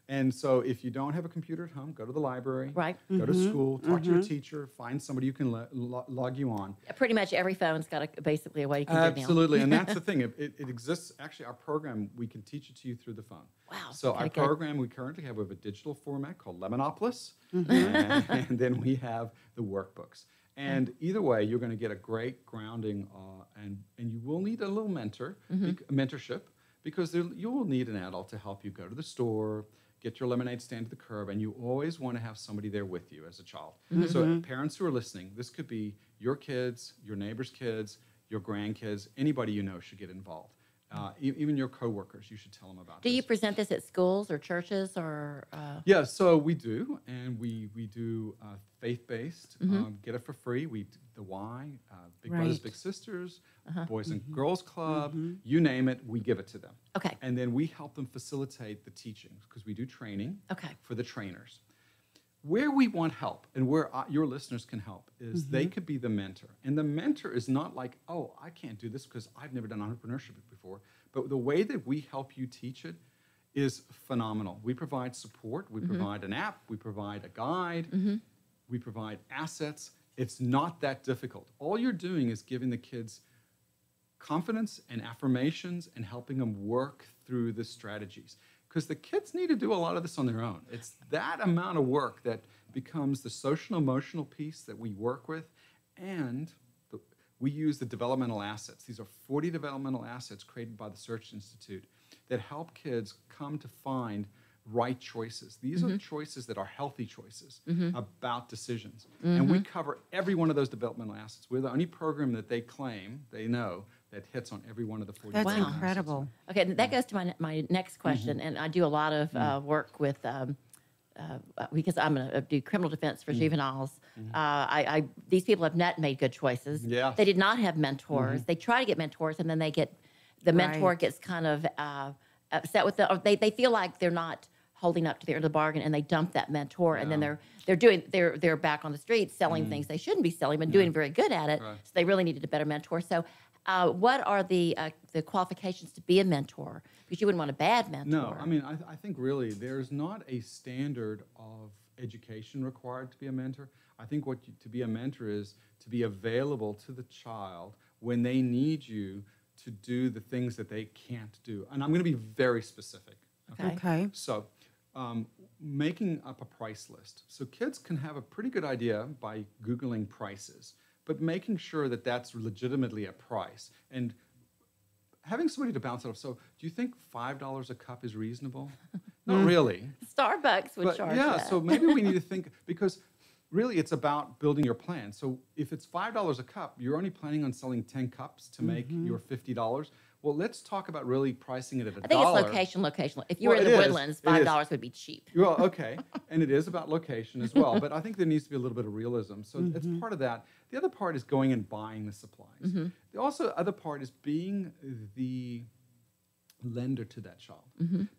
And so if you don't have a computer at home, go to the library. Right. Go to school, talk to your teacher, find somebody who can log you on. Pretty much every phone's got basically a way you can do it now. Absolutely, and that's the thing. It exists. Actually, our program, we can teach it to you through the phone. Wow. So our program, we currently have a digital format called Lemonopolis, and then we have the workbooks. And either way, you're going to get a great grounding, and you will need a little mentorship, because you will need an adult to help you go to the store, get your lemonade stand to the curb, and you always want to have somebody there with you as a child. So parents who are listening, this could be your kids, your neighbor's kids, your grandkids, anybody you know should get involved. Even your coworkers, you should tell them about this. Do you present this at schools or churches or? Yeah, so we do, and we do faith-based. Get it for free. The Y, Big Brothers Big Sisters, Boys and Girls Club, you name it, we give it to them. Okay. And then we help them facilitate the teachings, because we do training for the trainers. Where we want help, and where your listeners can help, is they could be the mentor. And the mentor is not like, oh, I can't do this because I've never done entrepreneurship before. But the way that we help you teach it is phenomenal. We provide support. We provide an app. We provide a guide. We provide assets. It's not that difficult. All you're doing is giving the kids confidence and affirmations and helping them work through the strategies. Because the kids need to do a lot of this on their own. It's that amount of work that becomes the social emotional piece that we work with, and we use the developmental assets. These are 40 developmental assets created by the Search Institute that help kids come to find right choices. These are choices that are healthy choices about decisions. And we cover every one of those developmental assets. We're the only program that they claim, they know, that hits on every one of the 40. That's incredible. Okay, that goes to my next question, and I do a lot of work with, because I'm going to do criminal defense for juveniles. These people have not made good choices. Yeah. They did not have mentors. They try to get mentors, and then the mentor gets kind of upset with them. Or they feel like they're not holding up to the end of the bargain, and they dump that mentor, and then they're back on the streets selling things they shouldn't be selling, but doing very good at it. Right. So they really needed a better mentor. So what are the qualifications to be a mentor? Because you wouldn't want a bad mentor. No, I mean, I think really there's not a standard of education required to be a mentor. I think to be a mentor is to be available to the child when they need you to do the things that they can't do. And I'm going to be very specific. Okay. So making up a price list. So kids can have a pretty good idea by Googling prices, but making sure that that's legitimately a price. And having somebody to bounce it off. So do you think $5 a cup is reasonable? Not really. Starbucks would charge that. So maybe we need to think, because really it's about building your plan. So if it's $5 a cup, you're only planning on selling 10 cups to make your $50. Well, let's talk about really pricing it at $1. I think it's location. If you were in the Woodlands, $5 would be cheap. Well, okay. And it is about location as well. But I think there needs to be a little bit of realism. So it's part of that. The other part is going and buying the supplies. The other part is being the lender to that child.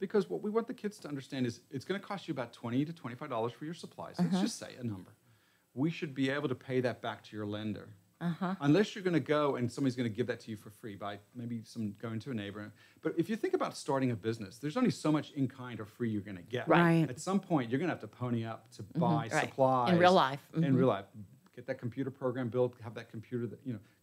Because what we want the kids to understand is it's going to cost you about $20 to $25 for your supplies. Let's just say a number. We should be able to pay that back to your lender. Unless you're going to go and somebody's going to give that to you for free by maybe going to a neighbor. But if you think about starting a business, there's only so much in kind or free you're going to get. Right. At some point, you're going to have to pony up to buy supplies. In real life. In real life. Get that computer program built, have that computer,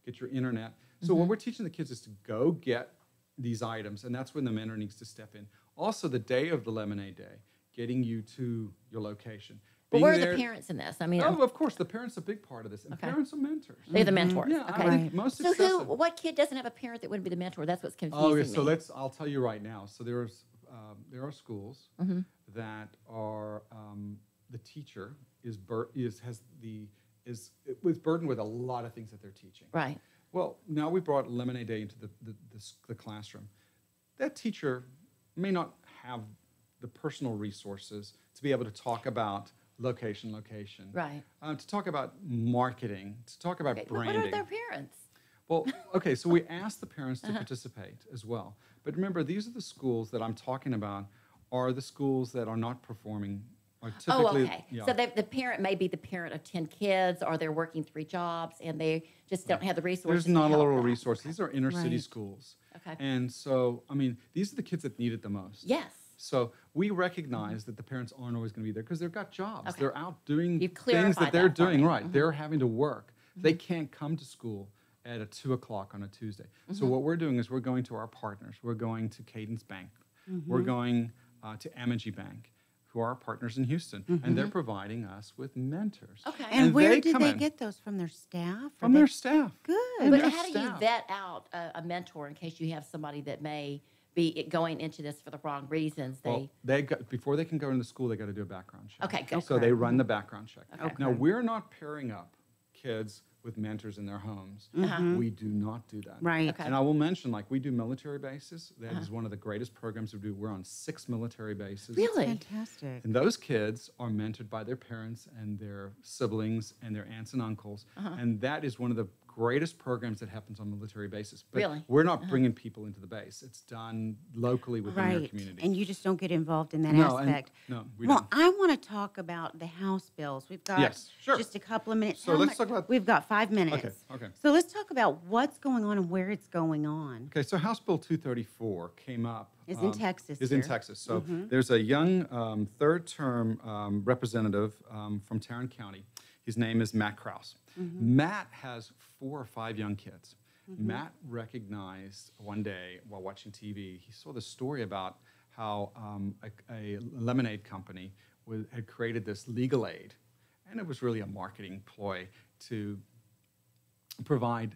get your internet. So what we're teaching the kids is to go get these items, and that's when the mentor needs to step in. Also, the day of the lemonade day, getting you to your location. But where are the parents in this? I mean, of course, the parents are a big part of this, and parents are mentors. They're the mentors. Yeah, okay. I think most successful. So what kid doesn't have a parent that wouldn't be the mentor? That's what's confusing me. So I'll tell you right now. So there are schools that are the teacher is burdened with a lot of things that they're teaching. Right. Well, now we brought Lemonade Day into the classroom. That teacher may not have the personal resources to be able to talk about location. Right. To talk about marketing, to talk about branding. What are their parents? Well, okay, so we asked the parents to participate as well. But remember, these are the schools that I'm talking about are the schools that are not performing. Are typically, okay. Yeah. So the parent may be the parent of 10 kids, or they're working 3 jobs, and they just don't have the resources. There's not a lot of resources. These are inner city schools. Okay. And so, I mean, these are the kids that need it the most. Yes. So we recognize that the parents aren't always going to be there because they've got jobs. Okay. They're out doing things that they're doing. Right. They're having to work. They can't come to school at 2 o'clock on a Tuesday. So what we're doing is we're going to our partners. We're going to Cadence Bank. We're going to Amagi Bank, who are our partners in Houston, and they're providing us with mentors. Okay. And where do they get those? From their staff? From their staff. Good. But how do you vet out a mentor in case you have somebody that may be going into this for the wrong reasons? Before they can go into school, they got to do a background check. Okay, good. So they run the background check. Okay. Now, we're not pairing up kids with mentors in their homes. We do not do that. Right. Okay. And I will mention, we do military bases. That is one of the greatest programs we do. We're on 6 military bases. Really? Fantastic. And those kids are mentored by their parents and their siblings and their aunts and uncles. And that is one of the greatest programs that happens on military bases. But Really? we're not bringing people into the base. It's done locally within their community. And you just don't get involved in that aspect. We don't. I want to talk about the House bills. We've got just a couple of minutes. So let's talk about... We've got 5 minutes. Okay. So let's talk about what's going on and where it's going on. Okay, so House Bill 234 came up. Is in Texas. In Texas. So there's a young third-term representative from Tarrant County. His name is Matt Krause. Matt has 4 or 5 young kids. Matt recognized one day while watching TV, he saw the story about how a lemonade company had created this legal aid, and it was really a marketing ploy to provide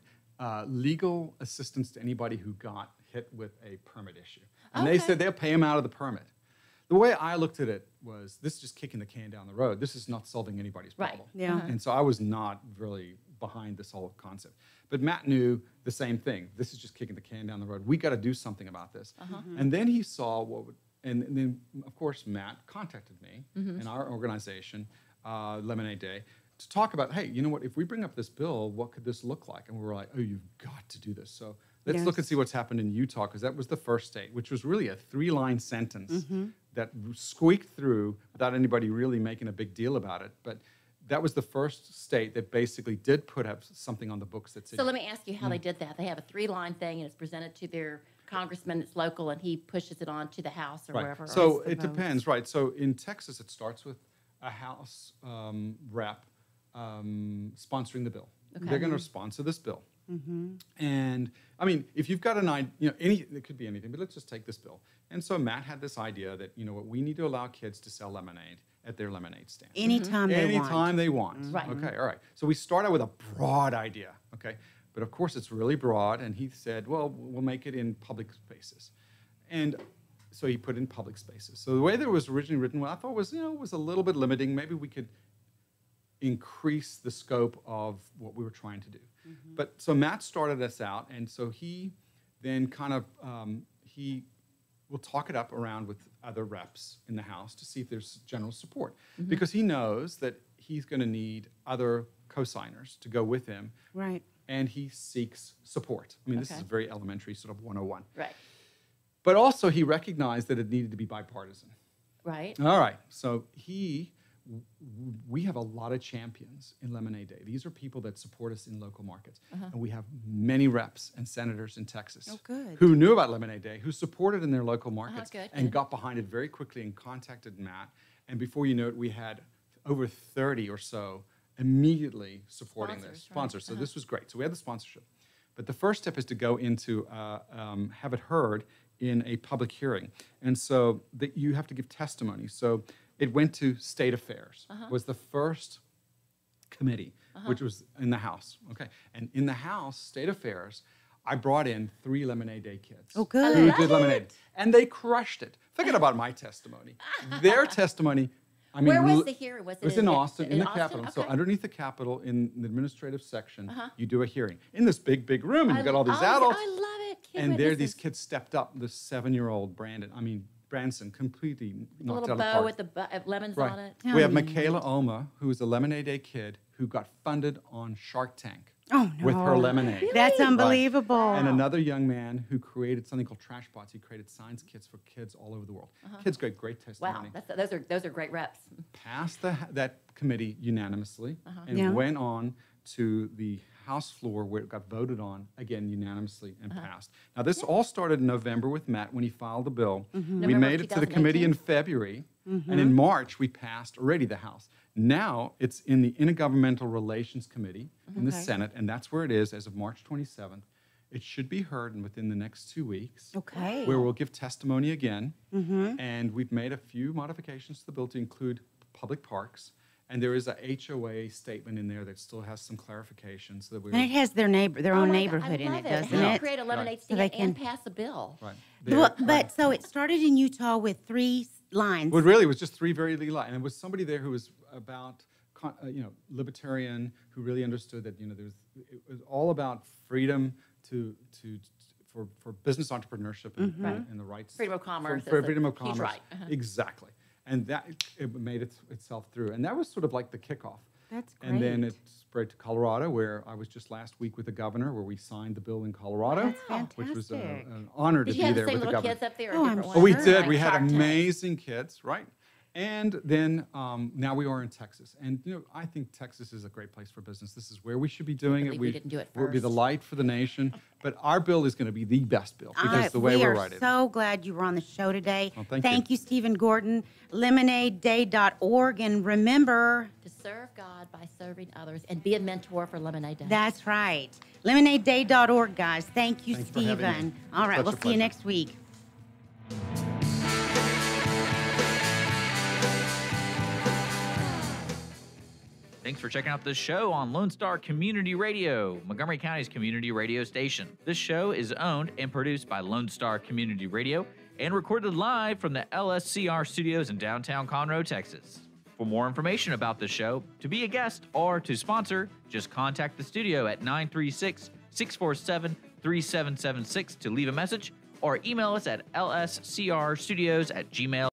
legal assistance to anybody who got hit with a permit issue. And they said they'll pay him out of the permit. The way I looked at it was, this is just kicking the can down the road. This is not solving anybody's problem. Right. Yeah. And so I was not really behind this whole concept. But Matt knew the same thing. This is just kicking the can down the road. We got to do something about this. And then he saw and then, of course, Matt contacted me and our organization, Lemonade Day, to talk about, hey, you know what, if we bring up this bill, what could this look like? And we were like, oh, you've got to do this. So let's look and see what's happened in Utah, because that was the first state, which was really a 3-line sentence that squeaked through without anybody really making a big deal about it. But that was the first state that basically did put up something on the books that said... So let me ask you how they did that. They have a 3-line thing, and it's presented to their congressman, it's local, and he pushes it on to the House or wherever. So it depends, right? So in Texas, it starts with a House rep sponsoring the bill. They're going to sponsor this bill. And I mean, if you've got an idea, it could be anything, but let's just take this bill. And so Matt had this idea that, you know what, we need to allow kids to sell lemonade at their lemonade stand. Anytime they want. Right. Okay, all right. So we start out with a broad idea, okay? But of course, it's really broad, and he said, well, we'll make it in public spaces. And so he put in public spaces. So the way that it was originally written, well, I thought was a little bit limiting. Maybe we could increase the scope of what we were trying to do. But so Matt started us out, and so he then kind of, he will talk it up around with other reps in the House to see if there's general support. Because he knows that he's going to need other co-signers to go with him. Right. And he seeks support. I mean, this is a very elementary sort of 101. Right. But also he recognized that it needed to be bipartisan. Right. All right. So we have a lot of champions in Lemonade Day. These are people that support us in local markets. And we have many reps and senators in Texas who knew about Lemonade Day, who supported in their local markets and got behind it very quickly and contacted Matt. And before you know it, we had over 30 or so immediately supporting sponsors. So this was great. So we had the sponsorship. But the first step is to go into, have it heard in a public hearing. And so that you have to give testimony. So it went to State Affairs, was the first committee, which was in the House. Okay. And in the House, State Affairs, I brought in 3 Lemonade Day kids. Oh, good. Who did lemonade. And they crushed it. Forget about my testimony. Their testimony, I mean, where was the hearing? Was it was in Austin, in the Austin? Capitol. Okay. So underneath the Capitol, in the administrative section, you do a hearing. In this big, big room, and you've got all these adults. I love it. And there these kids stepped up. The 7-year-old Branson, completely knocked out of the park. A little bow with the lemons on it. We have Michaela Oma, who is a Lemonade Day kid who got funded on Shark Tank with her lemonade. Really? That's unbelievable. Right. And another young man who created something called Trash Bots. He created science kits for kids all over the world. Kids got great testimony. Wow, those are great reps. Passed that committee unanimously and went on to the House floor where it got voted on, again, unanimously and passed. Now, this all started in November with Matt when he filed the bill. We made it to the committee in February, and in March, we passed already the House. Now, it's in the Intergovernmental Relations Committee in the Senate, and that's where it is as of March 27th. It should be heard within the next 2 weeks, where we'll give testimony again, and we've made a few modifications to the bill to include public parks. And there is a HOA statement in there that still has some clarifications. So that and it has their own neighborhood in it, doesn't it? Create a lemonade stand and pass a bill. But so it started in Utah with 3 lines. Well, really, it was just 3 very legal lines. And it was somebody there who was about, libertarian, who really understood that, it was all about freedom for business entrepreneurship and the rights. Freedom of commerce. For freedom of commerce. Right. Exactly. And that it made itself through. And that was sort of like the kickoff. That's great. And then it's spread to Colorado, where I was just last week with the governor, where we signed the bill in Colorado, That's fantastic. which was an honor to Did be you have there the same with the little governor. kids up there? Oh, Or I'm different sure. Oh, we ones? did. Like We had Shark Tank. amazing kids, right? And then now we are in Texas. And, I think Texas is a great place for business. This is where we should be doing it. We didn't do it We'll be the first. light for the nation. But our bill is going to be the best bill because the way we we're are writing. so glad you were on the show today. Well, thank you. you, Stephen Gordon. LemonadeDay.org. And remember, To serve God by serving others and be a mentor for Lemonade Day. that's right. LemonadeDay.org, guys. Thank you, Thanks for having me. Stephen. All right, Such we'll a see you pleasure. next week. Thanks for checking out this show on Lone Star Community Radio, Montgomery County's community radio station. This show is owned and produced by Lone Star Community Radio and recorded live from the LSCR studios in downtown Conroe, Texas. For more information about the show, to be a guest, or to sponsor, just contact the studio at 936-647-3776 to leave a message, or email us at lscrstudios@gmail.com.